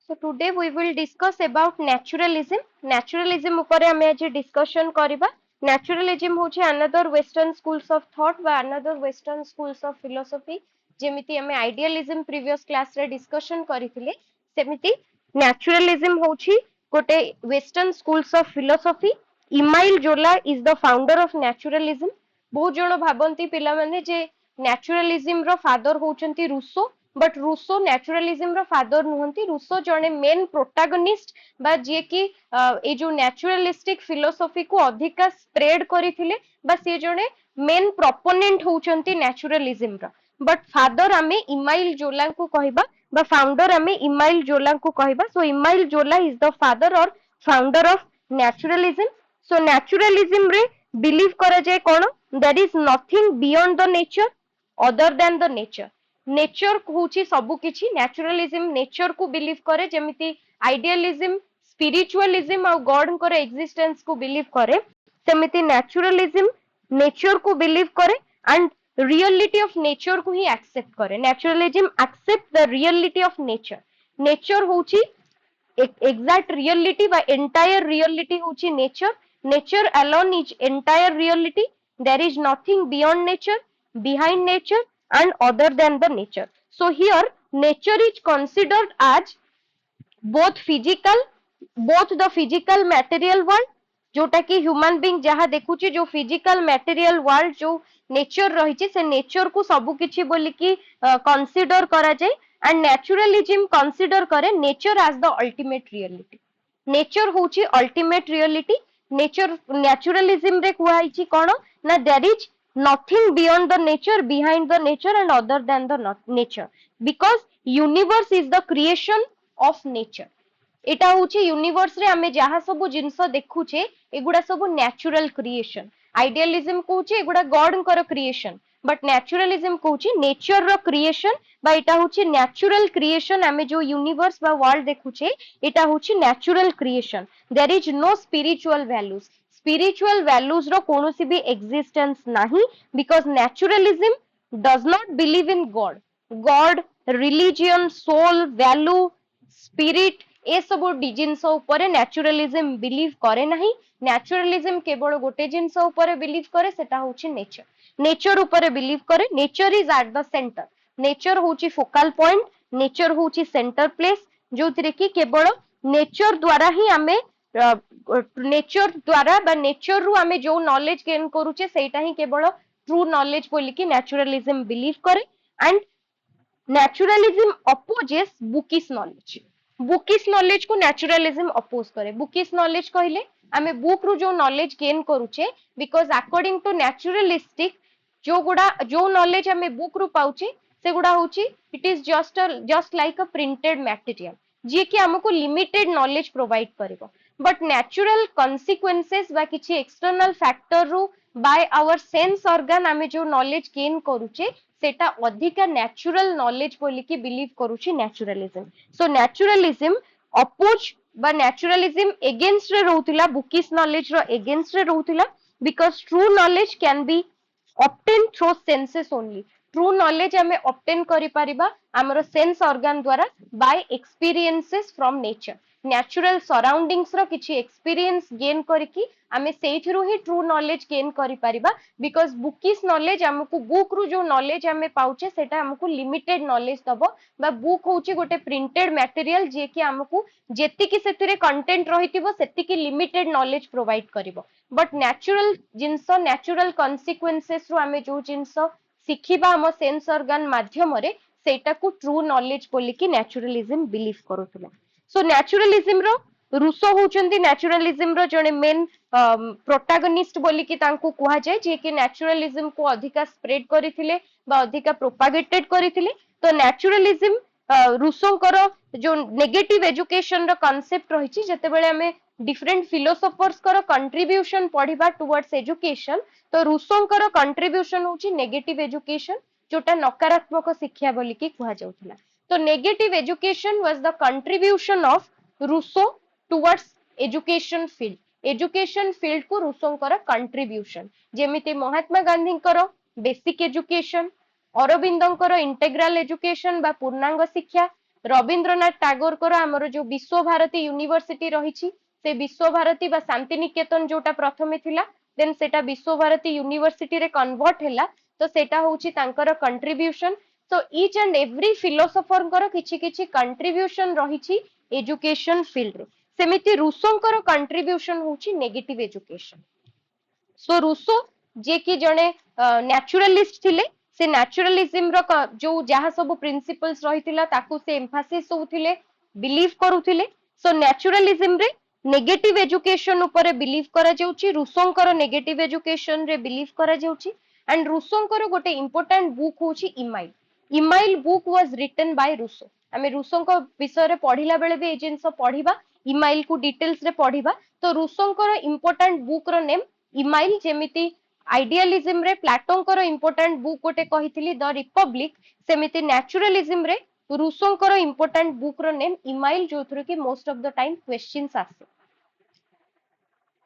So today we will discuss about naturalism. Naturalism upare ame aji discussion kariba. Naturalism hoche another western schools of thought ba another western schools of philosophy. ଯେମିତି ଆମେ idealism previous class ରେ discussion କରିଥିଲେ ସେମିତି naturalism ହଉଛି ଗୋଟେ western schools of philosophy. Emile ଜୋଲା is the founder of naturalism. ବହୁତ ଜଣ ଭାବନ୍ତି ପିଲାମାନେ ଯେ naturalism ର father ହଉଛନ୍ତି ରୁସୋ, बट रूसो न्याचुरालिज्म रो फादर नुहंती. रूसो जने मेन प्रोटागनिस्ट बा जे कि ए जो न्याचुरालिस्टिक फिलोसॉफी को अधिका स्प्रेड करिथिले बा से जने मेन प्रोपोनेंट होचंती न्याचुरालिज्म रो. बट फादर आमे इमाइल जोला को कहबा बा फाउंडर आमे इमाइल जोला को कहबा. So Emile Zola is the father और founder of naturalism. So naturalism रे बिलीव करा जाय कोन, that is nothing beyond the nature other than the nature. Nature होची सबु किछि. न्याचुरालिज्म नेचर को बिलीव करे, जेमिति आइडियलिज्म स्पिरिचुअलिज्म और गॉड को एक्जिस्टेंस को बिलीव करे, सेमिति न्याचुरालिज्म नेचर को बिलीव करे एंड रियलिटी ऑफ नेचर को ही एक्सेप्ट करे. Naturalism accept the reality of nature. Nature होची exact reality by entire reality hochi nature. Nature alone is entire reality. There is nothing beyond nature, behind nature and other than the nature. So here nature is considered as both the physical material world, जोटा कि human being जहाँ देखुची जो physical material world जो nature रही से nature को सबु किछि बोली कि कंसीडर करा जाए. एंड नेचुरलिज्म कंसीडर करे nature as the ultimate reality. Nature होची अल्टीमेट रियलिटी. नेचर नेचुरलिज्म रे कुहाइची कोन ना there is nothing beyond the nature, behind the nature and other than the nature, because universe is the creation of nature. एटा होची universe रे आमे जहाँ सब जिनस देखुचे एगुडा सब नेचुरल क्रिएशन. आइडियलिज्म कहूची एगुडा गॉड कर क्रिएशन, बट नेचुरलिज्म कहूची नेचर रो क्रिएशन बा एटा होची नेचुरल क्रिएशन. आमे जो यूनिवर्स बा वर्ल्ड देखुचे एटा होची natural creation. There is no spiritual values. Spiritual values रो कोनोसी भी एक्जिस्टेंस नाही, because naturalism does not believe in God, religion, soul, value, spirit ए सब जिनस उपरे नेचुरलिज्म बिलीव करे नहीं. नेचुरलिज्म केवल गोटे जिनस उपरे बिलीव करे, सेटा होची नेचर. नेचर उपरे बिलीव करे. Nature is at the centre. Nature होची फोकल पॉइंट. नेचर होची सेंटर प्लेस, जोथिरे कि केवल नेचर द्वारा ही आमे नेचर द्वारा बा नेचर रु आमे जो नॉलेज गेन करूचे सेटा ही केवल ट्रू नॉलेज बोली कि नेचुरलिज्म बिलीव करे. And naturalism opposes bookish knowledge. Bookish knowledge को नेचुरलिज्म अपोज करे. बुकिश नॉलेज कहले आमे बुक रु जो नॉलेज गेन करूचे, बिकॉज अकॉर्डिंग टू नेचुरलिस्टिक जो नॉलेज आमे बुक रु पाउचे से गुडा होची it is just like a printed material जे कि हमको लिमिटेड नॉलेज प्रोवाइड करिवो. बट नेचुरल कॉन्सिक्वेंसेस बा किछि एक्सटर्नल फैक्टर रु बाय आवर सेंस ऑर्गन आमे जो नॉलेज गेन करूचे सेटा अधिका नेचुरल नॉलेज बोली कि बिलीव करूची नेचुरलिज्म. सो नेचुरलिज्म अपोज बा नेचुरलिज्म एगेंस्ट रे रहउतिला, बुकिश नॉलेज रो एगेंस्ट रे रहउतिला, because true knowledge can be obtain through senses only. True knowledge आमे ऑब्टेन करि परिबा हमर सेंस ऑर्गन द्वारा by experiences from nature. Natural surroundings रो किछि एक्सपीरियंस गेन करिकि आमे सेइथिरु ही ट्रू नॉलेज गेन करि परिबा, बिकॉज बुकिश नॉलेज हमको बुक रु जो नॉलेज आमे पाउचे सेटा हमको लिमिटेड नॉलेज दबो. बा बुक होची गोटे प्रिंटेड मटेरियल जे कि हमको जेतिकी सेतिरे कंटेंट रहितिबो सेतिकी लिमिटेड नॉलेज प्रोवाइड करिवो. बट नेचुरल जिंस नेचुरल कॉन्सिक्वेंसेस रु आमे जो जिंस शिखिबा हम सेंस ऑर्गन माध्यम रे सेटा को ट्रू नॉलेज बोली कि नेचुरलिज्म बिलीव करूथुला. सो नेचुरलिज्म रो रूसो होचंती नेचुरलिज्म रो जने मेन प्रोटागनिस्ट बोली कि तांको कुहा जाय, जे कि नेचुरलिज्म को अधिका स्प्रेड करिथिले बा अधिका प्रोपागेटेड करिथिले. तो नेचुरलिज्म रूसोंकर जो नेगेटिव एजुकेशन रो कांसेप्ट रहिछि, जते बेले हमें डिफरेंट फिलोसोफर्स कर कंट्रीब्यूशन पढ़िबा टुवर्ड्स एजुकेशन, तो रूसोंकर कंट्रीब्यूशन होछि नेगेटिव एजुकेशन, जोटा नकारात्मक शिक्षा बोली कि कुहा जाउथिला. तो negative education was the contribution of Rousseau towards education field. Education field को रूसोंकर कंट्रीब्यूशन, जेमिति महात्मा गांधींकर बेसिक एजुकेशन, अरविंदंकर इंटेग्राल एजुकेशन बा पूर्णांग शिक्षा, रवींद्रनाथ टागोर को आमर जो विश्व भारती यूनिवर्सिटी रही से विश्व भारती बा शांति निकेतन जोटा प्रथमे थिला देन सेटा विश्व भारती यूनिवर्सिटी रे कन्वर्ट हैला तो सेटा होची तांकर contribution so each and every philosopher किछि किछि कंट्रीब्यूशन रही एजुकेशन फील्ड रे सेमिति रूसोंकर कंट्रीब्यूशन होची नेगेटिव एजुकेशन सो रूसो जे कि जड़े न्याचुरालिस्ट थिले से न्याचुरालिज्म रो जो जहाँ सब प्रिंसिपल्स रही ताकू से एम्फासिस होउथिले बिलीव करूथिले सो न्याचुरालिज्म रे नेगेटिव एजुकेशन ऊपर बिलीव करा जाउची रूसोंकर नेगेटिव एजुकेशन रे बिलीव करा जाउची एंड रूसोंकर गोटे इंपोर्टेंट बुक होची Emile Emile book was written by Rousseau आमे रूसोंक विषय रे पढ़िला बेले भी ए जिंस पढ़िबा इमाइल को डिटेल्स रे पढ़िबा तो रूसोंकर इंपोर्टेंट बुक रो नेम इमाइल जेमिति आइडियलिज्म रे प्लाटोंकर इंपोर्टेंट बुक गोटे कहिथिली द रिपब्लिक सेमिति न्याचुरालिज्म रे रूसोंकर इंपोर्टेंट बुक रो नेम इमाइल जोथुर कि most of the time questions आसे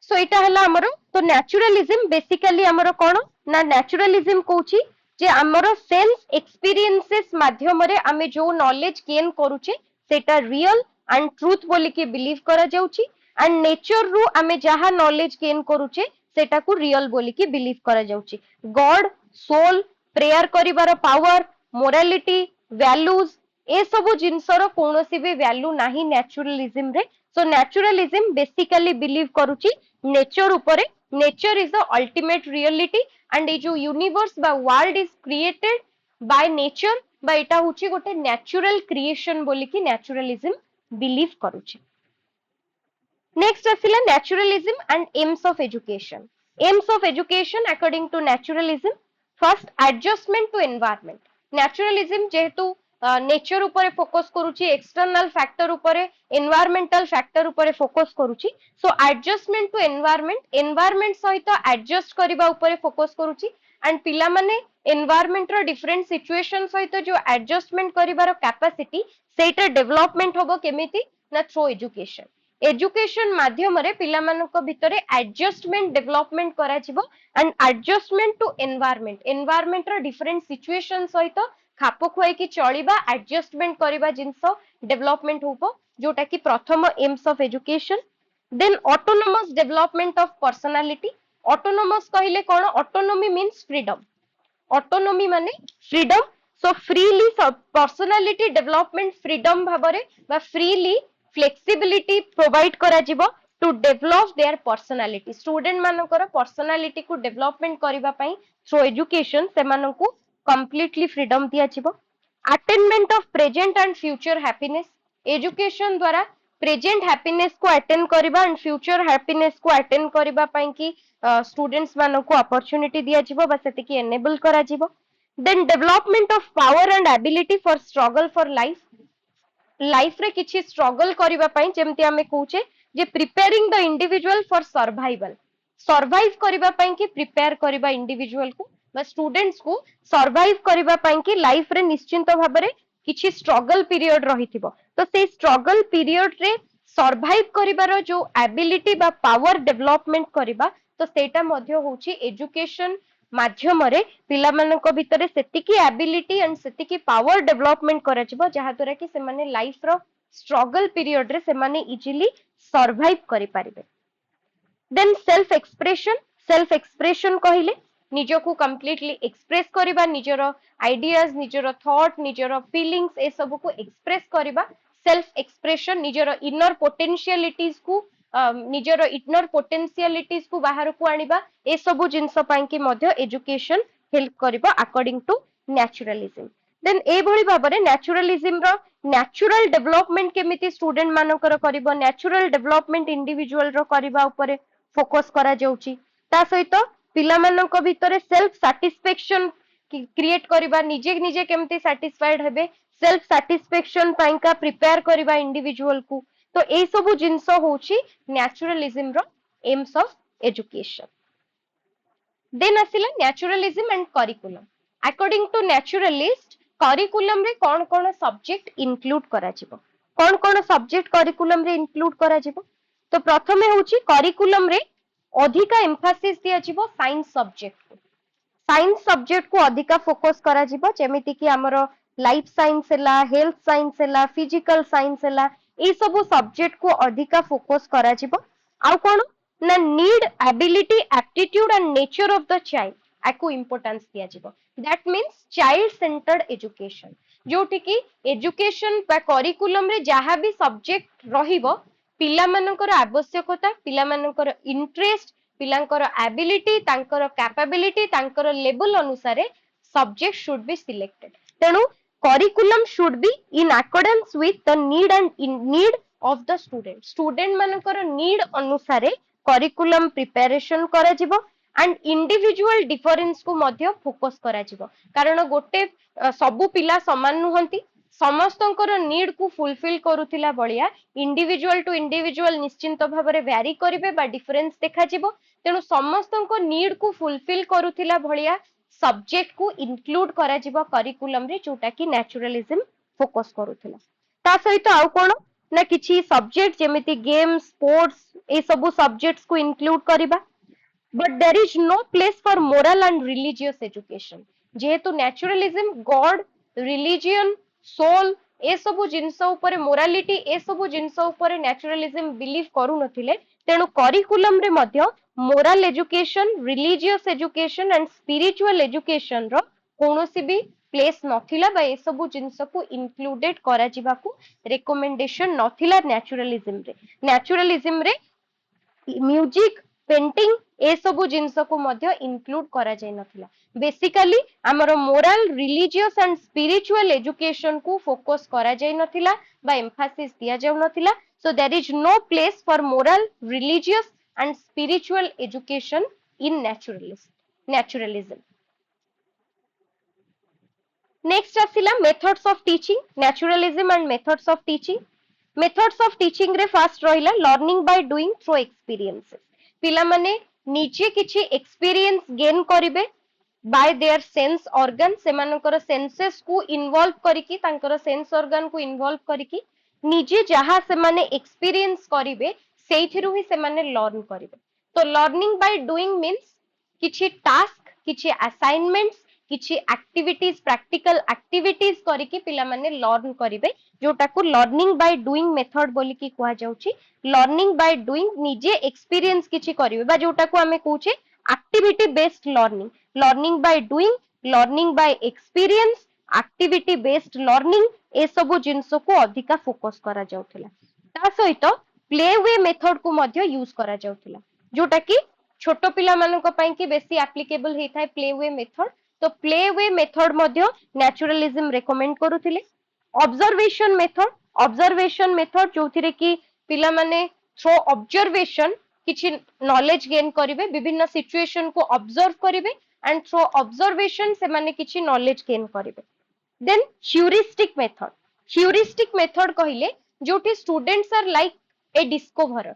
सो इटा हला हमरो तो न्याचुरालिज्म बेसिकली हमरो कोन ना न्याचुरालिज्म कहूची जे हमरो सेंस एक्सपीरियंसेस माध्यम रे हमें जो नॉलेज गेन करूचे सेटा रियल एंड ट्रूथ बोली के बिलीव करा जाउची एंड नेचर रु हमें जहा नॉलेज गेन करूचे सेटा को रियल बोली की बिलीव करा जाउची गॉड सोल प्रेयर करिवार पावर मोरालिटी वैल्यूज ए सब जिनसर कोनोसी भी वैल्यू नाही न्याचुरालिज्म रे सो न्याचुरालिज्म बेसिकली बिलीव करूची नेचर ऊपर nature is the ultimate reality and ए जो यूनिवर्स बा world is created by nature बा एटा होची गोटे नेचुरल क्रिएशन बोली की न्याचुरालिज्म बिलीव करूची नेक्स्ट आसिला naturalism and aims of education aims of education according to naturalism first adjustment to environment naturalism जेहेतु नेचर ऊपर फोकस करूची एक्सटर्नल फैक्टर ऊपर एनवायरमेंटल फैक्टर ऊपर फोकस करूची सो एडजस्टमेंट टू एनवायरमेंट सहित एडजस्ट करबा ऊपर फोकस करूची एंड पिला माने एनवायरमेंट रो डिफरेंट सिचुएशन सहित जो एडजस्टमेंट करिवार कैपेसिटी सेटा डेवलपमेंट होबो केमिति ना थ्रू एजुकेशन एजुकेशन माध्यम रे पिला मानक भितरे एडजस्टमेंट डेवलपमेंट करा जिवो एंड एडजस्टमेंट टू एनवायरमेंट रो डिफरेंट सिचुएशन सहित खाप खुआई की चलिबा एडजस्टमेंट करबा जिंस डेवलपमेंट होबो जोटा कि प्रथम aims of education then autonomous development of personality autonomous कहिले कोन ऑटोनोमी मींस फ्रीडम ऑटोनोमी माने freedom so freely personality development freedom भाबरे बा फ्रीली फ्लेक्सिबिलिटी प्रोवाइड करा जिवो to develop their personality student मानकर पर्सनालिटी को डेवलपमेंट करबा पई थ्रू एजुकेशन से मानकू कंप्लीटली फ्रीडम दिया जिवो attainment of present and future happiness education द्वारा प्रेजेंट हैप्पीनेस को अटेन करबा एंड फ्यूचर हैप्पीनेस को अटेन करबा पई की स्टूडेंट्स मानकू अपॉर्चुनिटी दिया जिवो बा सेति की एनेबल करा जिवो then development of power and ability for struggle for life रे किछि स्ट्रगल करिबा पई जेमति हमें कहूचे जे preparing the individual for survive करिबा पई कि प्रिपेयर करिबा इंडिविजुअल को बा स्टूडेंट्स को सर्वाइव करिबा पई कि लाइफ रे निश्चिंत भाबरे किछि स्ट्रगल पीरियड रहिथिबो तो से स्ट्रगल पीरियड रे सर्वाइव करिबार जो एबिलिटी बा पावर डेवलपमेंट करिबा तो सेटा मध्य होची एजुकेशन माध्यम रे पिला मानक भितरे सेतिकी एबिलिटी एंड सेतिकी पावर डेवलपमेंट करा जिवो जहा द्वारा कि से माने लाइफ रो स्ट्रगल पीरियड रे से माने इजीली सर्वाइव करि पारिबे देन सेल्फ एक्सप्रेशन कहिले निजो को कंप्लीटली एक्सप्रेस करिबा निजर आइडियाज निजर थॉट निजर फीलिंग्स ए सब को एक्सप्रेस करिबा सेल्फ एक्सप्रेशन निजर इनर पोटेंशियलिटीज को निजर इनर पोटेंशियलिटीज को बाहर को आनिबा ए सब जिंस पई कि मध्य एजुकेशन हेल्प करिबा अकॉर्डिंग टू नेचुरलिज्म देन ए भली भाबरे नेचुरलिज्म रो नेचुरल डेवलपमेंट केमिति स्टूडेंट मानकर करिबो नेचुरल डेवलपमेंट इंडिविजुअल रो करिबा ऊपर फोकस करा जाउची ता सहित पिला मानक भितरे सेल्फ सैटिस्फैक्शन क्रिएट करिबा निजे निजे केमिति सैटिस्फाइड हेबे सेल्फ सैटिस्फैक्शन पाइका प्रिपेयर करिबा इंडिविजुअल को तो ए सब जिंस होची नेचुरलिज्म रो एम्स ऑफ एजुकेशन देन आसिला naturalism and curriculum according to naturalist curriculum रे कोन कोन सब्जेक्ट इंक्लूड करा जिवो कोन सब्जेक्ट करिकुलम रे इंक्लूड करा जिवो तो प्रथमे होची करिकुलम रे अधिका एम्फासिस दिया जिवो साइंस सब्जेक्ट को अधिका फोकस करा जिवो जेमिति कि हमरो लाइफ साइंस है, हेल्थ साइंस है, फिजिकल साइंस है, ये सब सब्जेक्ट को अधिका फोकस करा जिवो। आउ कोन ना need ability aptitude and nature of the child आकु इंपोर्टेंस दिया जिवो। That means child centred education, जोठी कि एजुकेशन बा करिकुलम रे जहां भी सब्जेक्ट रहिबो पिला मानकर आवश्यकता, पिला मानकर इंटरेस्ट, पिलांकर एबिलिटी, तांकर कैपेबिलिटी, तांकर लेवल अनुसार सब्जेक्ट शुड बी सिलेक्टेड। तेणु curriculum should be in accordance with the need and need of the student, student मानकर need अनुसारे curriculum preparation करा जिवो and individual difference को मध्य focus करा जिवो। कारण गोटे सबु पिला समान नुहंती, समस्तंकर नीड को फुलफिल करुथिला बलिया इंडिविजुअल टू इंडिविजुअल निश्चिंत भाबरे वैरी करिवे बा डिफरेंस देखा जिवो। तेणु समस्तंको नीड को फुलफिल करुथिला बलिया सब्जेक्ट को इनक्लूड करा जिवो करिकुलम रे, जोटा कि नेचुरलिज्म फोकस करुथिला। ता सहित आउ कोन ना किछि सब्जेक्ट जेमिति गेम स्पोर्ट्स ए सब सब्जेक्ट्स को इनक्लूड करिबा। But there is no place for moral and religious education, जेहेतु नेचुरलिज्म गॉड, रिलीजियन, सोल ए सब जिंस ऊपर मोरालिटी ए सब जिंस ऊपर नेचुरलिज्म बिलीव करू नथिले। तेणु करिकुलम रे मध्य moral education, religious education and spiritual education रो कोनोसी भी प्लेस नथिला बा ए सब जिंस को इंक्लूडेड करा जिबा को रिकमेंडेशन नथिला नेचुरलिज्म रे। नेचुरलिज्म रे म्यूजिक, पेंटिंग ए सब जिंस को मध्य इंक्लूड करा जाय नथिला। बेसिकली हमर moral, religious and spiritual education को फोकस करा जाय नथिला बा एम्फासिस दिया जाय नथिला। So there is no place for moral, religious and spiritual education in naturalism. Next आसिला methods of teaching, naturalism and methods of teaching. Methods of teaching रे फर्स्ट रहिला learning by doing through experiences. पिला माने निजे किछि experience gain करिवे by their sense organ, सेमानकर senses को इन्वॉल्व करिकि, तांकर सेंस ऑर्गन को इन्वॉल्व करिकि निजे जहा से माने एक्सपीरियंस करिवे सेइथिरु ही से माने लर्न करिवे। तो लर्निंग बाय डूइंग मींस किछि टास्क, किछि असाइनमेंट्स, किछि एक्टिविटीज, प्रैक्टिकल एक्टिविटीज करिकि पिला माने लर्न करिवे, जोटा को लर्निंग बाय डूइंग मेथड बोली कि कुआ जाउची। लर्निंग बाय डूइंग निजे एक्सपीरियंस किछि करिवे बा जोटा को हमें कहूचे activity based learning. Learning by doing, learning by experience, activity based learning ए सब जिंस को अधिका फोकस करा जाउथिला। ता सहित प्ले वे मेथड को मध्य यूज करा जाउथिला, जोटा कि छोट पिला मानक पई कि बेसी एप्लीकेबल हेथाय प्ले वे मेथड। तो प्ले वे मेथड मध्य नेचुरलिज्म रेकमेंड करूथिले। ऑब्जर्वेशन मेथड जोथिरे कि पिला माने थ्रो ऑब्जर्वेशन किछि नॉलेज गेन करिवे, विभिन्न सिचुएशन को ऑब्जर्व करिवे एंड थ्रो ऑब्जर्वेशन से माने किछि नॉलेज गेन करिवे। देन ह्यूरिस्टिक मेथड कहिले जोठी students are like a discoverer.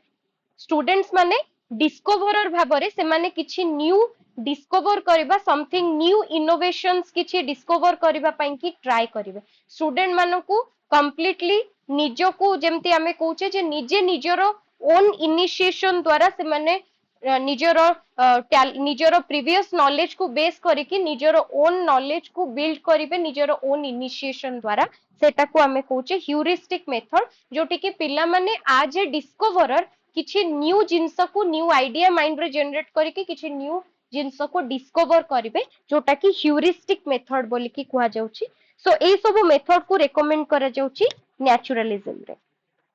Students माने डिस्कवरर भाबरे से माने किछि न्यू डिस्कवर करिबा, समथिंग न्यू इनोवेशंस किछि डिस्कवर करिबा पई कि ट्राई करिवे। स्टूडेंट मानकु कंप्लीटली निजको जेमति आमे कहूचे जे निजे निजरो ओन इनिशिएशन द्वारा से माने निजर प्रीवियस नॉलेज को बेस करिकि निजर ओन नॉलेज को बिल्ड करिवे निजर ओन इनिशिएशन द्वारा, सेटा को आमे कहूचे ह्यूरिस्टिक मेथड, जोटी कि पिला माने आज ए डिस्कवरर किछि न्यू जिंस को, न्यू आइडिया माइंड रे जनरेट करिकि किछि न्यू जिंस को डिस्कवर करिवे, जोटा कि ह्यूरिस्टिक मेथड बोली कि कुआ जाउची। सो ए सब मेथड को रेकमेंड करा जाउची नेचुरलिज्म रे।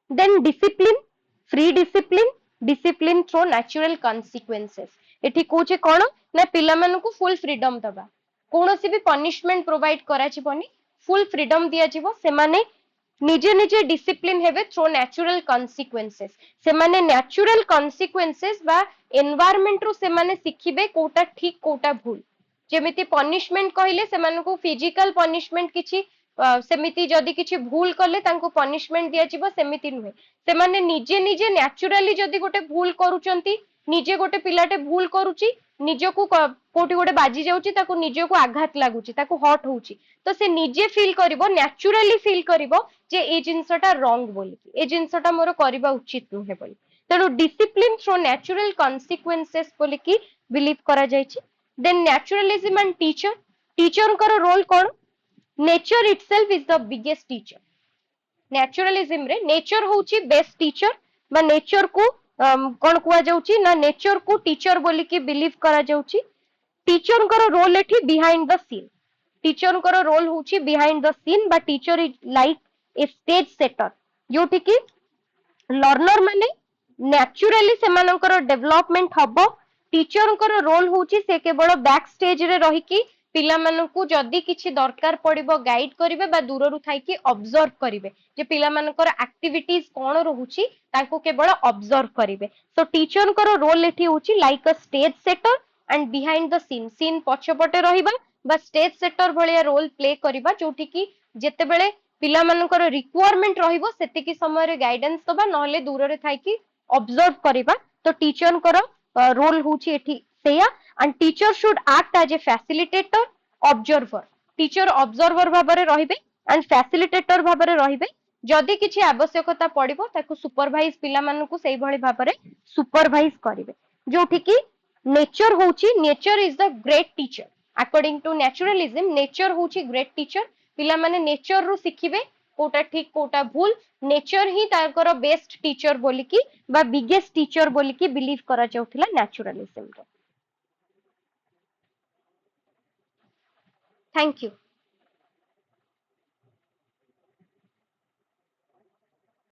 Then discipline, free discipline, discipline through natural consequences. एठी कोचे कोन ना पिला मानन को फुल फ्रीडम दबा, कोनोसी भी पनिशमेंट प्रोवाइड करा जिवनी, फुल फ्रीडम दिया जिवो। से माने निजे निजे डिसिप्लिन हेबे थ्रू नेचुरल कॉन्सिक्वेंसेस। से माने नेचुरल कॉन्सिक्वेंसेस बा एनवायरनमेंट रो से माने सिखिबे कोटा ठीक कोटा भूल। जेमिति पनिशमेंट कहिले से मानको फिजिकल पनिशमेंट किछि सेमिति जदि किछि भूल कले तांको पनिशमेंट दिया जिवो, सेमिति नुहे। से माने निजे निजे नेचुरली जदि गोटे भूल करूचंती, निजे गोटे पिलाटे भूल करूची, निजको कोठी गोटे बाजी जाउची, ताको निजको आघात लागुची, ताको हट होउची, तो से निजे फील करिवो, नेचुरली फील करिवो जे ए जिंसटा रॉन्ग बोली, ए जिंसटा मोर करिबा उचित नुहे बोली। तेणु डिसिप्लिन थ्रू नेचुरल कॉन्सिक्वेंसेस बोली कि बिलीव करा जायछि। Then naturalism and teacher, teacher कर रोल कोन nature itself is the biggest teacher. Naturalism रे नेचर होची बेस्ट टीचर बा नेचर को कौन कुआ जाउची ना नेचर को टीचर बोली की बिलीव करा जाउची। टीचर को रोल एठी बिहाइंड द सीन। टीचर को रोल होची बिहाइंड द सीन बा teacher is like a stage setter जोठी की लर्नर माने न्याचुराली सेमानकर डेवलपमेंट हबो। टीचर को रोल होची से केवल बैक स्टेज रे रही की पिला मानकु जदी किछि दरकार पड़िबो गाइड करिवे बा दूररु थाई की ऑब्जर्व करिवे जे पिला मानकर एक्टिविटीज कोन रहूची ताको केवल ऑब्जर्व करिवे। सो टीचर को रोल एठी होची like a stage setter and behind the scene scene पछपटे रहिबा बा स्टेज सेटर भलिया रोल प्ले करिबा जोठी की जेते बेले पिला मानकर रिक्वायरमेंट रहिबो सेतिकी समय रे गाइडेंस दबा नहले दूर रे थाई की ऑब्जर्व करिबा। तो टीचर को रोल होची एठी सेया and teacher should act as a facilitator observer. Teacher observer भाबरे रहिबे एंड फैसिलिटेटर भाबरे रहिबे। जदि किछि आवश्यकता पड़िबो ताकू सुपरवाइज पिला मानकू सेही भली भाबरे सुपरवाइज करिवे जोठी की नेचर होची nature is the great teacher. According to naturalism nature होची ग्रेट टीचर। पिला माने नेचर रु सिखिबे कोटा ठीक कोटा भूल। नेचर ही ताकर बेस्ट टीचर बोली की बा बिगेस्ट टीचर बोली की बिलीव करा जाउथिला नेचुरलिज्म रे। Thank you.